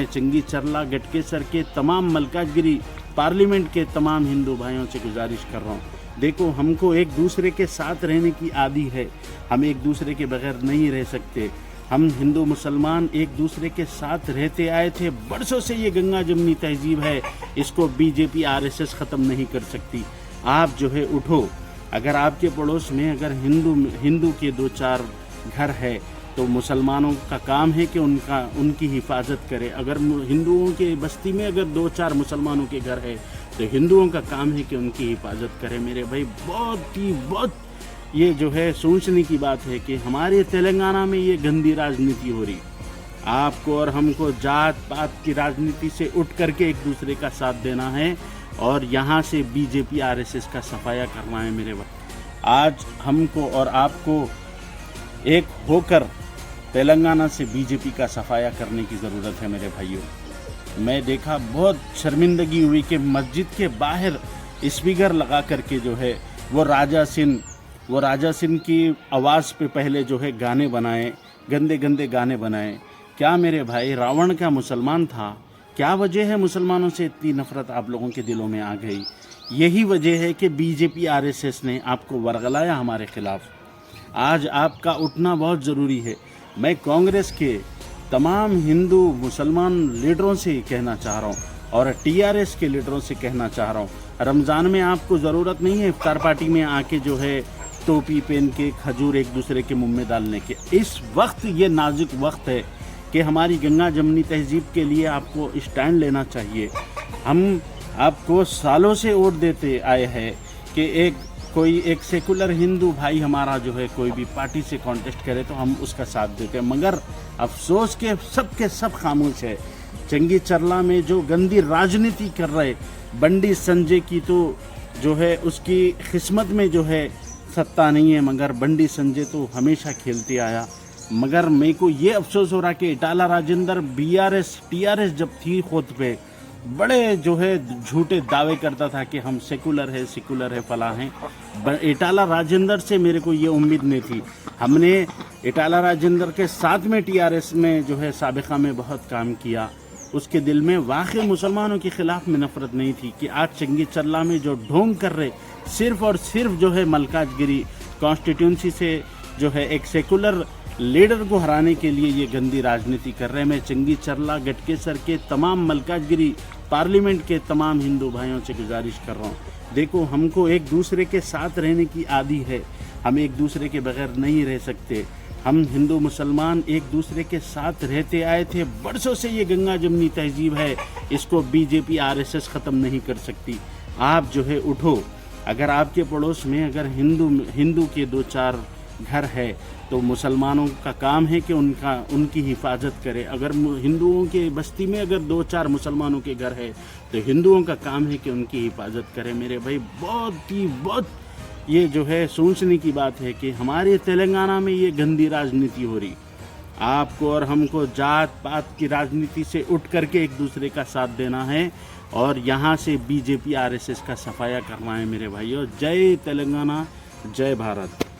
चंगी चरला गटकेसर के तमाम मलकाजगिरी पार्लियामेंट के तमाम हिंदू भाइयों से गुजारिश कर रहा हूँ, देखो हमको एक दूसरे के साथ रहने की आदी है, हम एक दूसरे के बगैर नहीं रह सकते। हम हिंदू मुसलमान एक दूसरे के साथ रहते आए थे, बरसों से ये गंगा जमनी तहजीब है, इसको बीजेपी आरएसएस ख़त्म नहीं कर सकती। आप जो है उठो, अगर आपके पड़ोस में अगर हिंदू के 2-4 घर है तो मुसलमानों का काम है कि उनकी हिफाजत करे। अगर हिंदुओं के बस्ती में अगर 2-4 मुसलमानों के घर है तो हिंदुओं का काम है कि उनकी हिफाजत करे। मेरे भाई बहुत ये जो है सोचने की बात है कि हमारे तेलंगाना में ये गंदी राजनीति हो रही। आपको और हमको जात पात की राजनीति से उठ करके एक दूसरे का साथ देना है और यहाँ से बीजेपी आरएसएस का सफाया करना है। मेरे भाई आज हमको और आपको एक होकर तेलंगाना से बीजेपी का सफाया करने की ज़रूरत है। मेरे भाइयों, मैं देखा बहुत शर्मिंदगी हुई कि मस्जिद के बाहर स्पीकर लगा करके जो है वो राजा सिंह की आवाज़ पे पहले जो है गाने बनाए, गंदे गाने बनाए। क्या मेरे भाई रावण क्या मुसलमान था? क्या वजह है मुसलमानों से इतनी नफ़रत आप लोगों के दिलों में आ गई? यही वजह है कि बीजेपी आरएसएस ने आपको वरगलाया हमारे ख़िलाफ़। आज आपका उठना बहुत ज़रूरी है। मैं कांग्रेस के तमाम हिंदू मुसलमान लीडरों से कहना चाह रहा हूँ और टीआरएस के लीडरों से कहना चाह रहा हूँ, रमज़ान में आपको ज़रूरत नहीं है इफ्तार पार्टी में आके जो है टोपी पहन के खजूर एक दूसरे के मुंह में डालने के। इस वक्त ये नाजुक वक्त है कि हमारी गंगा जमनी तहजीब के लिए आपको स्टैंड लेना चाहिए। हम आपको सालों से वोट देते आए हैं कि कोई एक सेकुलर हिंदू भाई हमारा जो है कोई भी पार्टी से कॉन्टेस्ट करे तो हम उसका साथ देते हैं, मगर अफसोस के सब खामोश है। चंगी चरला में जो गंदी राजनीति कर रहे बंडी संजय की तो जो है उसकी किस्मत में जो है सत्ता नहीं है, मगर बंडी संजय तो हमेशा खेलते आया। मगर मेरे को ये अफसोस हो रहा कि इटाला राजेंद्र बीआरएस टीआरएस जब थी खुद पे बड़े जो है झूठे दावे करता था कि हम सेकुलर है फला हैं। इटाला राजेंद्र से मेरे को ये उम्मीद नहीं थी। हमने इटाला राजेंद्र के साथ में टीआरएस में जो है साबिका में बहुत काम किया। उसके दिल में वाकई मुसलमानों के ख़िलाफ़ में नफ़रत नहीं थी कि आज चंगी चरला में जो ढोंग कर रहे सिर्फ़ और सिर्फ जो है मलकाजगिरी कॉन्स्टिट्यूंसी से जो है एक सेकुलर लीडर को हराने के लिए ये गंदी राजनीति कर रहे हैं। मैं चंगी चरला गटकेसर के तमाम मलकाजगिरी पार्लियामेंट के तमाम हिंदू भाइयों से गुजारिश कर रहा हूँ, देखो हमको एक दूसरे के साथ रहने की आदी है, हम एक दूसरे के बगैर नहीं रह सकते। हम हिंदू मुसलमान एक दूसरे के साथ रहते आए थे, बरसों से ये गंगा जमनी तहजीब है, इसको बीजेपी आरएसएस ख़त्म नहीं कर सकती। आप जो है उठो, अगर आपके पड़ोस में अगर हिंदू के 2-4 घर है तो मुसलमानों का काम है कि उनकी हिफाजत करे। अगर हिंदुओं के बस्ती में अगर 2-4 मुसलमानों के घर है तो हिंदुओं का काम है कि उनकी हिफाजत करे। मेरे भाई बहुत ये जो है सोचने की बात है कि हमारे तेलंगाना में ये गंदी राजनीति हो रही। आपको और हमको जात पात की राजनीति से उठ करके एक दूसरे का साथ देना है और यहाँ से बीजेपी आरएसएस का सफाया करना है। मेरे भाइयों, जय तेलंगाना, जय भारत।